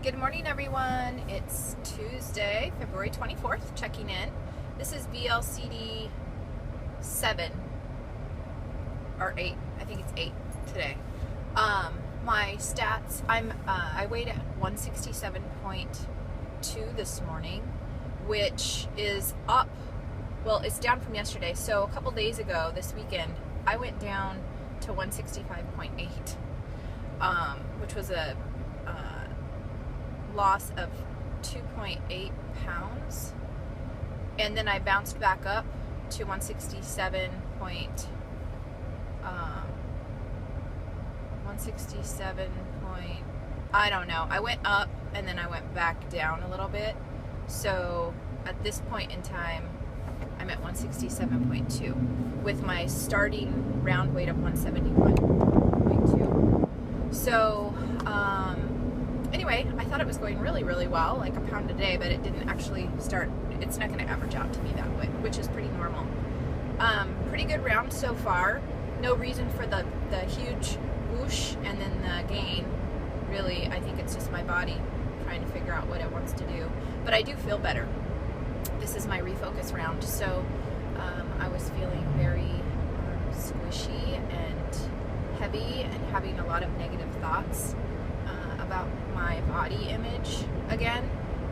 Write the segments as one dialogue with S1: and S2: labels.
S1: Good morning, everyone. It's Tuesday, February 24th, checking in. This is VLCD 7 or 8. I think it's 8 today. My stats, I weighed at 167.2 this morning, which is up. Well, it's down from yesterday. So a couple days ago, this weekend, I went down to 165.8, which was a loss of 2.8 pounds, and then I bounced back up to 167 point, I don't know, I went up and then I went back down a little bit. So at this point in time I'm at 167.2 with my starting round weight of 171.2. So anyway, I thought it was going really, really well, like a pound a day, but it didn't actually start. It's not going to average out to me that way, which is pretty normal. Pretty good round so far. No reason for the huge whoosh and then the gain. Really, I think it's just my body trying to figure out what it wants to do. But I do feel better. This is my refocus round, so I was feeling very squishy and heavy and having a lot of negative thoughts about my body image again,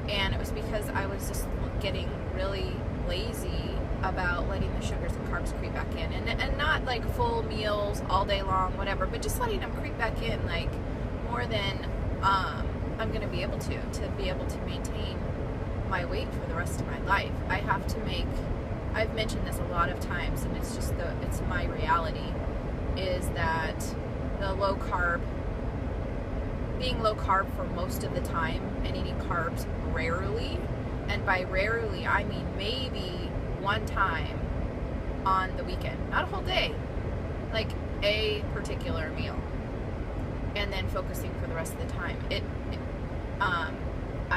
S1: and it was because I was just getting really lazy about letting the sugars and carbs creep back in, and not like full meals all day long, whatever, but just letting them creep back in, like more than I'm going to be able to be able to maintain my weight for the rest of my life. I have to make, I've mentioned this a lot of times, and it's just it's my reality, is that the low carb, being low carb for most of the time and eating carbs rarely, and by rarely I mean maybe one time on the weekend, not a whole day, like a particular meal, and then focusing for the rest of the time. I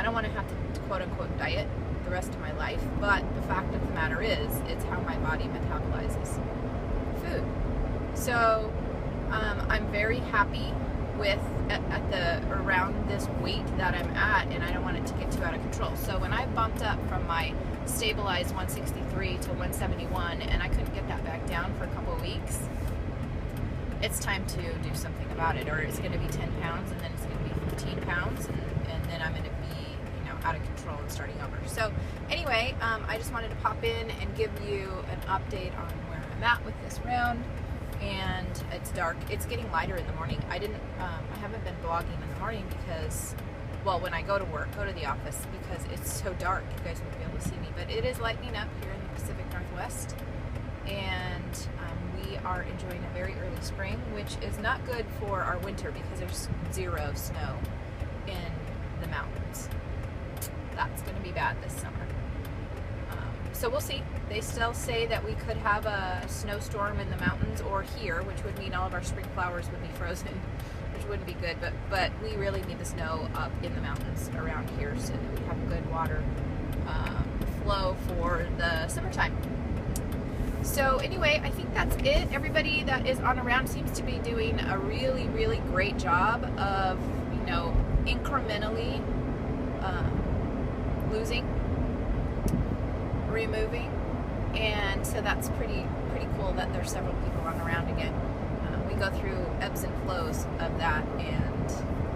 S1: don't want to have to quote unquote diet the rest of my life, but the fact of the matter is, it's how my body metabolizes food. So I'm very happy with around this weight that I'm at, and I don't want it to get too out of control. So when I bumped up from my stabilized 163 to 171 and I couldn't get that back down for a couple of weeks, it's time to do something about it, or it's going to be 10 pounds and then it's going to be 15 pounds, and then I'm going to be out of control and starting over. So anyway, I just wanted to pop in and give you an update on where I'm at with this round. And it's dark. It's getting lighter in the morning. I haven't been blogging in the morning because, well, when I go to work, go to the office, because it's so dark, you guys won't be able to see me. But it is lightening up here in the Pacific Northwest, and we are enjoying a very early spring, which is not good for our winter because there's zero snow in the mountains. That's going to be bad this summer. So we'll see. They still say that we could have a snowstorm in the mountains or here, which would mean all of our spring flowers would be frozen, which wouldn't be good. But we really need the snow up in the mountains around here so that we have a good water flow for the summertime. So anyway, I think that's it. Everybody that is on around seems to be doing a really, really great job of, incrementally losing, removing, and so that's pretty cool that there's several people on around again. We go through ebbs and flows of that, and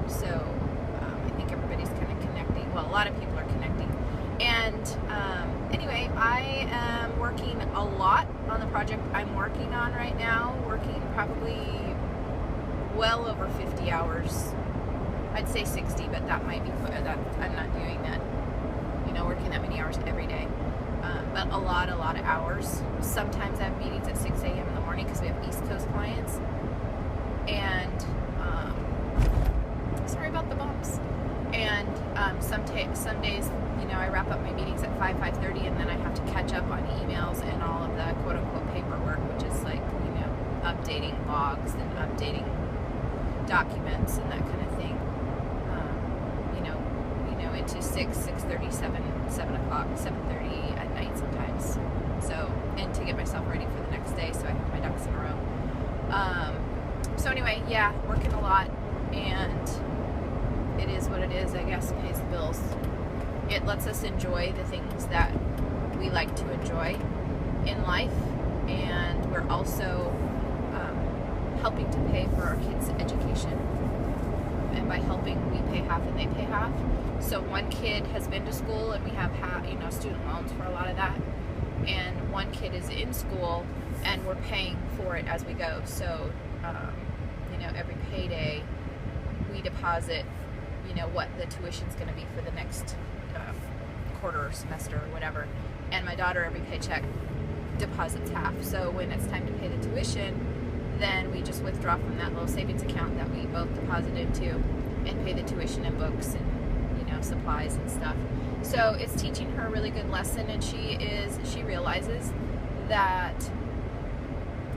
S1: so I think everybody's kind of connecting. Well, a lot of people are connecting, and anyway, I am working a lot on the project I'm working on right now, working probably well over 50 hours. I'd say 60, but that might be that I'm not doing that, working that many hours every day. But a lot of hours. Sometimes I have meetings at 6 a.m. in the morning because we have East Coast clients. And sorry about the bumps. And some days, I wrap up my meetings at 5:30, and then I have to catch up on emails and all of the quote-unquote paperwork, which is like, updating logs and updating documents and that kind of thing. Into 6:30, 7 o'clock, 7:30 at night sometimes. So, and to get myself ready for the next day so I have my ducks in a row. So anyway, yeah, working a lot, and it is what it is, I guess, pays the bills. It lets us enjoy the things that we like to enjoy in life, and we're also helping to pay for our kids' education. And by helping, we pay half and they pay half. So one kid has been to school, and we have student loans for a lot of that. And one kid is in school, and we're paying for it as we go. So, every payday, we deposit, what the tuition's going to be for the next quarter or semester or whatever. And my daughter, every paycheck, deposits half. So when it's time to pay the tuition, then we just withdraw from that little savings account that we both deposit into and pay the tuition and books and, supplies and stuff. So it's teaching her a really good lesson, and she realizes that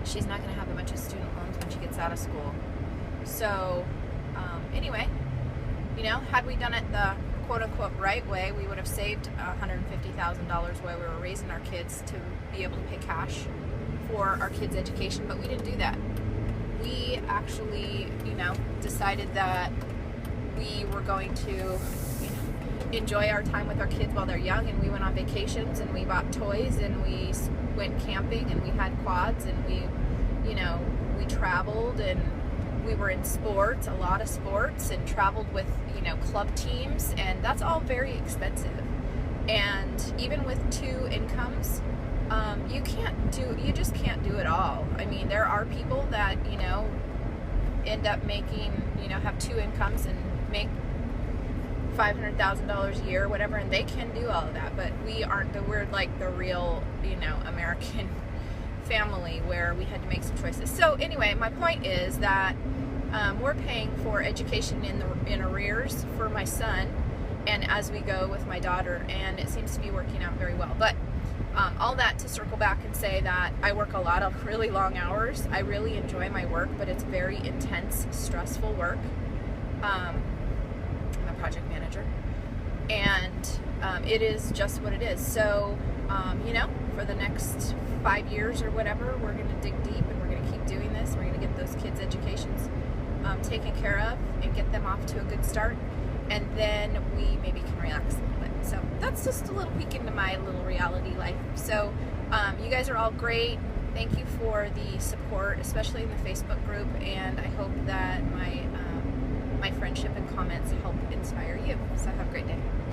S1: she's not going to have a bunch of student loans when she gets out of school. So anyway, had we done it the quote-unquote right way, we would have saved $150,000 while we were raising our kids to be able to pay cash for our kids' education, but we didn't do that. We actually, decided that we were going to, enjoy our time with our kids while they're young, and we went on vacations, and we bought toys, and we went camping, and we had quads, and we traveled, and we were in sports, a lot of sports, and traveled with, club teams, and that's all very expensive. And even with two incomes, you just can't do it all. I mean, there are people that, end up making, have two incomes and make $500,000 a year or whatever, and they can do all of that, but we're like the real, American family where we had to make some choices. So anyway, my point is that we're paying for education in arrears for my son, and as we go with my daughter, and it seems to be working out very well. But all that to circle back and say that I work a lot of really long hours. I really enjoy my work, but it's very intense, stressful work. I'm a project manager, and it is just what it is. So, for the next 5 years or whatever, we're going to dig deep, and we're going to keep doing this. We're going to get those kids' educations taken care of and get them off to a good start, and then we maybe can relax a little bit. So that's just a little peek into my little reality life. So you guys are all great. Thank you for the support, especially in the Facebook group, and I hope that my friendship and comments help inspire you. So have a great day.